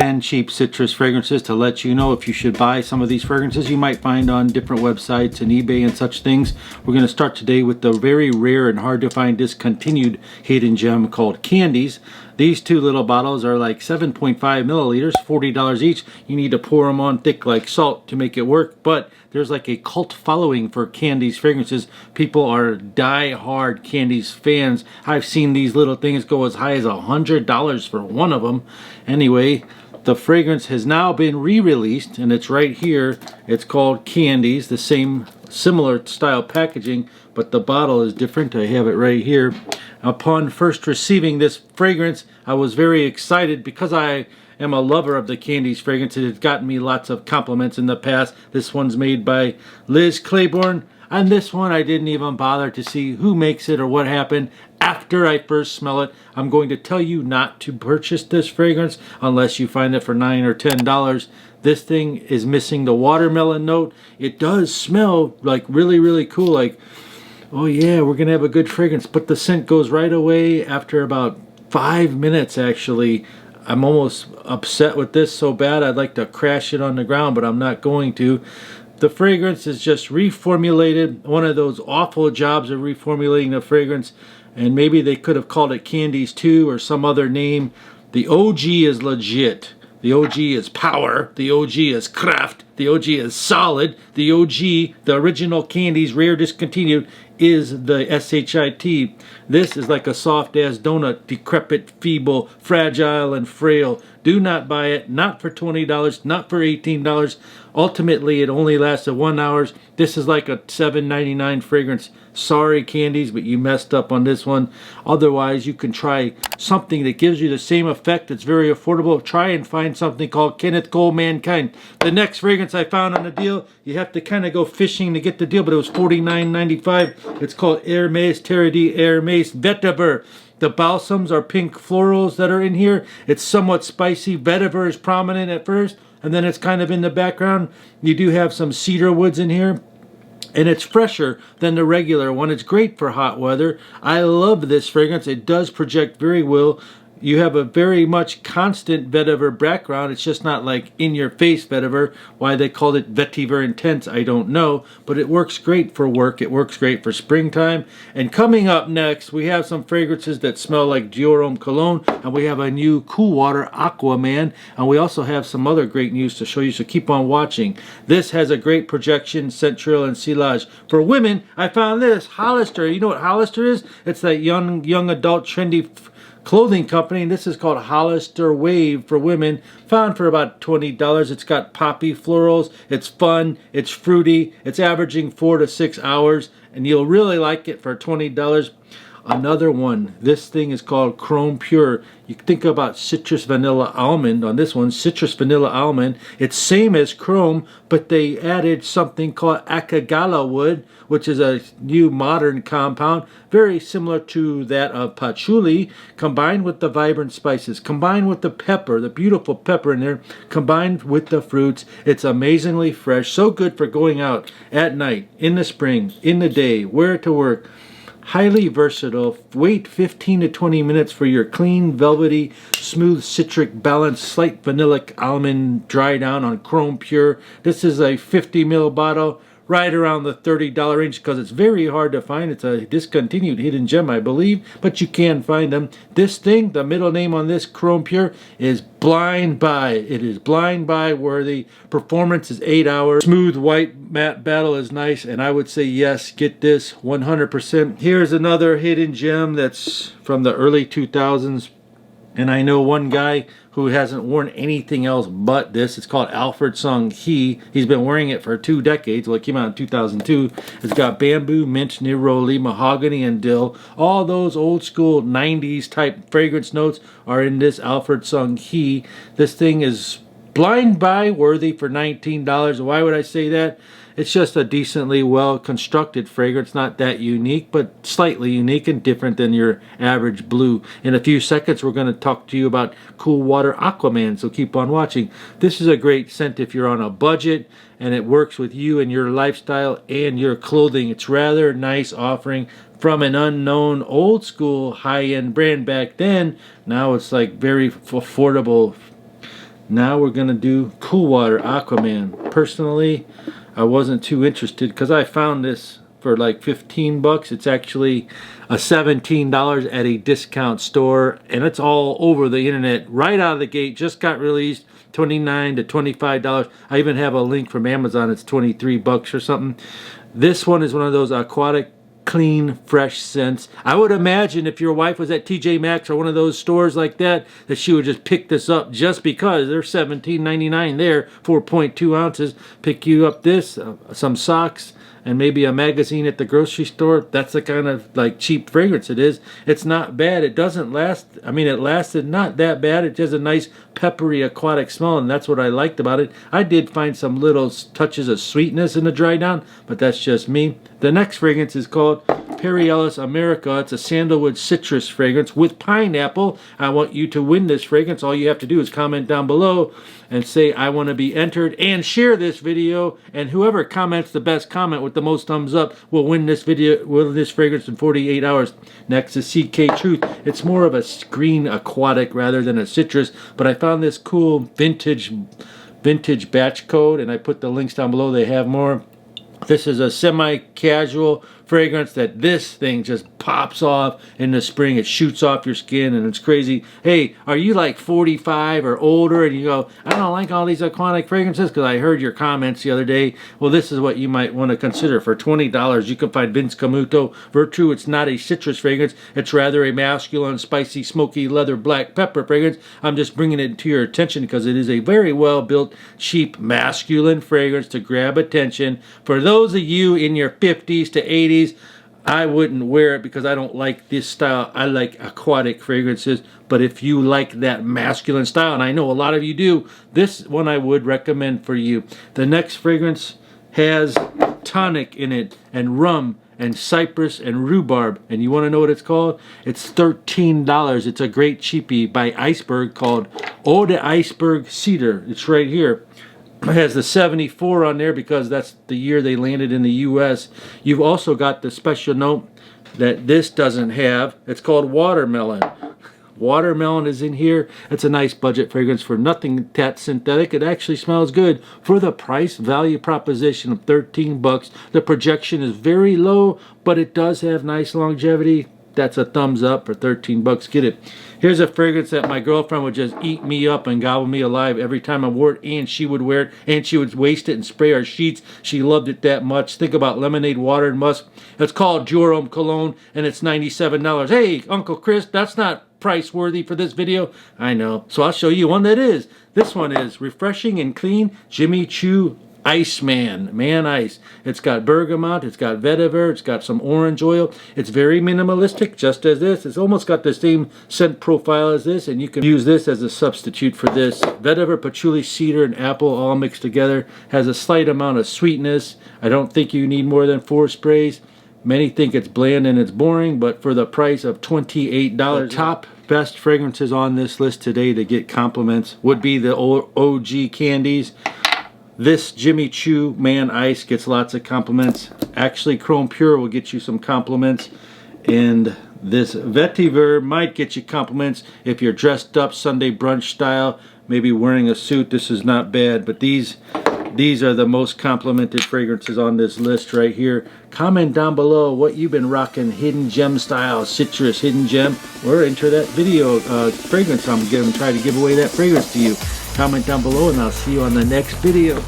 10 cheap citrus fragrances to let you know if you should buy some of these fragrances you might find on different websites and eBay and such things. We're going to start today with the very rare and hard to find discontinued hidden gem called Candies. These two little bottles are like 7.5 milliliters, $40 each. You need to pour them on thick like salt to make it work, but there's like a cult following for Candies fragrances. People are die-hard Candies fans. I've seen these little things go as high as $100 for one of them. Anyway, the fragrance has now been re-released, and it's right here. It's called Candies, the same similar style packaging, but the bottle is different. I have it right here. Upon first receiving this fragrance, I was very excited because I am a lover of the Candies fragrance. It has gotten me lots of compliments in the past. This one's made by Liz Claiborne, and this one I didn't even bother to see who makes it or what happened. After I first smell it, I'm going to tell you not to purchase this fragrance unless you find it for $9 or $10. This thing is missing the watermelon note. It does smell like really cool, like, oh yeah, we're gonna have a good fragrance, but the scent goes right away after about 5 minutes actually. I'm almost upset with this so bad I'd like to crash it on the ground, but I'm not going to. The fragrance is just reformulated, one of those awful jobs of reformulating the fragrance, and maybe they could have called it Candies 2 or some other name. The OG is legit. The OG is power. The OG is craft. The OG is solid. The OG, the original Candies, rare discontinued, is the SHIT. This is like a soft-ass donut, decrepit, feeble, fragile, and frail. Do not buy it. Not for $20, not for $18. Ultimately, it only lasted 1 hour. This is like a $7.99 fragrance. Sorry, Candies, but you messed up on this one. Otherwise, you can try something that gives you the same effect. That's very affordable. Try and find something called Kenneth Cole Mankind. The next fragrance I found on the deal, you have to kind of go fishing to get the deal, but it was $49.95. It's called Hermes Hermes Vetiver. The balsams are pink florals that are in here. It's somewhat spicy. Vetiver is prominent at first, and then it's kind of in the background. You do have some cedar woods in here, and it's fresher than the regular one. It's great for hot weather. I love this fragrance. It does project very well. You have a very much constant vetiver background. It's just not like in-your-face vetiver. Why they called it vetiver intense, I don't know. But it works great for work. It works great for springtime. And coming up next, we have some fragrances that smell like Dior cologne. And we have a new Cool Water Aquaman. And we also have some other great news to show you, so keep on watching. This has a great projection, scent trail, and silage. For women, I found this, Hollister. You know what Hollister is? It's that young adult, trendy clothing company, and this is called Hollister Wave for women, found for about $20. It's got poppy florals, it's fun, it's fruity, it's averaging 4 to 6 hours, and you'll really like it for $20. Another one, this thing is called Chrome Pure. You think about citrus vanilla almond on this one, citrus vanilla almond. It's same as Chrome, but they added something called Akagala wood, which is a new modern compound, very similar to that of patchouli, combined with the vibrant spices, combined with the pepper, the beautiful pepper in there, combined with the fruits. It's amazingly fresh, so good for going out at night, in the spring, in the day, wear it to work. Highly versatile. Wait 15 to 20 minutes for your clean, velvety, smooth, citric, balanced, slight vanillic almond dry down on Chrome Pure. This is a 50 ml bottle, right around the $30 range, because it's very hard to find. It's a discontinued hidden gem, I believe, but you can find them. This thing, the middle name on this Chrome Pure, is Blind Buy. It is Blind Buy worthy. Performance is 8 hours. Smooth white matte battle is nice, and I would say yes, get this 100%. Here's another hidden gem that's from the early 2000s, and I know one guy who hasn't worn anything else but this. It's called Alfred Sung. He's been wearing it for 2 decades. Well, it came out in 2002. It's got bamboo, mint, neroli, mahogany, and dill. All those old school 90s type fragrance notes are in this Alfred Sung. This thing is Blind Buy worthy for $19. Why would I say that? It's just a decently well-constructed fragrance, not that unique, but slightly unique and different than your average blue. In a few seconds, we're going to talk to you about Cool Water Aquaman, so keep on watching. This is a great scent if you're on a budget, and it works with you and your lifestyle and your clothing. It's rather nice offering from an unknown old school high-end brand back then. Now it's like very affordable Now we're gonna do Cool Water Aquaman. Personally, I wasn't too interested because I found this for like 15 bucks. It's actually a $17 at a discount store, and it's all over the internet right out of the gate. Just got released, $29 to $25. I even have a link from Amazon. It's 23 bucks or something. This one is one of those aquatic clean, fresh scents. I would imagine if your wife was at TJ Maxx or one of those stores like that, that she would just pick this up just because they're $17.99 there, 4.2 ounces. Pick you up this, some socks, and maybe a magazine at the grocery store. That's the kind of like cheap fragrance it is. It's not bad. It doesn't last. I mean, it lasted not that bad. It has a nice peppery aquatic smell, and that's what I liked about it. I did find some little touches of sweetness in the dry down, but that's just me. The next fragrance is called Perry Ellis America. It's a sandalwood citrus fragrance with pineapple. I want you to win this fragrance. All you have to do is comment down below and say I want to be entered and share this video, and whoever comments the best comment with the most thumbs up will win this video, will this fragrance in 48 hours. Next is CK Truth. It's more of a green aquatic rather than a citrus, but I found this cool vintage batch code, and I put the links down below. They have more. This is a semi-casual fragrance that this thing just pops off in the spring. It shoots off your skin and it's crazy. Hey, are you like 45 or older and you go, I don't like all these aquatic fragrances because I heard your comments the other day? Well, this is what you might want to consider. For $20, you can find Vince Camuto Virtue. It's not a citrus fragrance. It's rather a masculine, spicy, smoky, leather, black pepper fragrance. I'm just bringing it to your attention because it is a very well-built, cheap, masculine fragrance to grab attention. For those of you in your 50s to 80s, I wouldn't wear it because I don't like this style. I like aquatic fragrances, but if you like that masculine style, and I know a lot of you do, this one I would recommend for you. The next fragrance has tonic in it, and rum, and cypress, and rhubarb, and you want to know what it's called? It's $13. It's a great cheapie by Iceberg called Eau de Iceberg Cedar. It's right here. It has the 74 on there because that's the year they landed in the U.S. You've also got the special note that this doesn't have. It's called watermelon. Watermelon is in here. It's a nice budget fragrance for nothing that synthetic. It actually smells good for the price value proposition of 13 bucks. The projection is very low, but it does have nice longevity. That's a thumbs up. For 13 bucks. Get it. Here's a fragrance that my girlfriend would just eat me up and gobble me alive every time I wore it, and she would wear it, and she would waste it and spray our sheets. She loved it that much. Think about lemonade, water, and musk. It's called Joram Cologne, and it's $97. Hey, Uncle Chris, that's not price worthy for this video. I know. So I'll show you one that is. This one is refreshing and clean Jimmy Choo Iceman, Man Ice. It's got bergamot, it's got vetiver, it's got some orange oil. It's very minimalistic, just as this. It's almost got the same scent profile as this, and you can use this as a substitute for this. Vetiver, patchouli, cedar, and apple all mixed together. Has a slight amount of sweetness. I don't think you need more than 4 sprays. Many think it's bland and it's boring, but for the price of $28, the top best fragrances on this list today to get compliments would be the OG Candies. This Jimmy Choo Man Ice gets lots of compliments. Actually, Chrome Pure will get you some compliments. And this Vetiver might get you compliments if you're dressed up Sunday brunch style, maybe wearing a suit. This is not bad, but these are the most complimented fragrances on this list right here. Comment down below what you've been rocking, hidden gem style, citrus, hidden gem, or enter that video fragrance. I'm going to try to give away that fragrance to you. Comment down below, and I'll see you on the next video.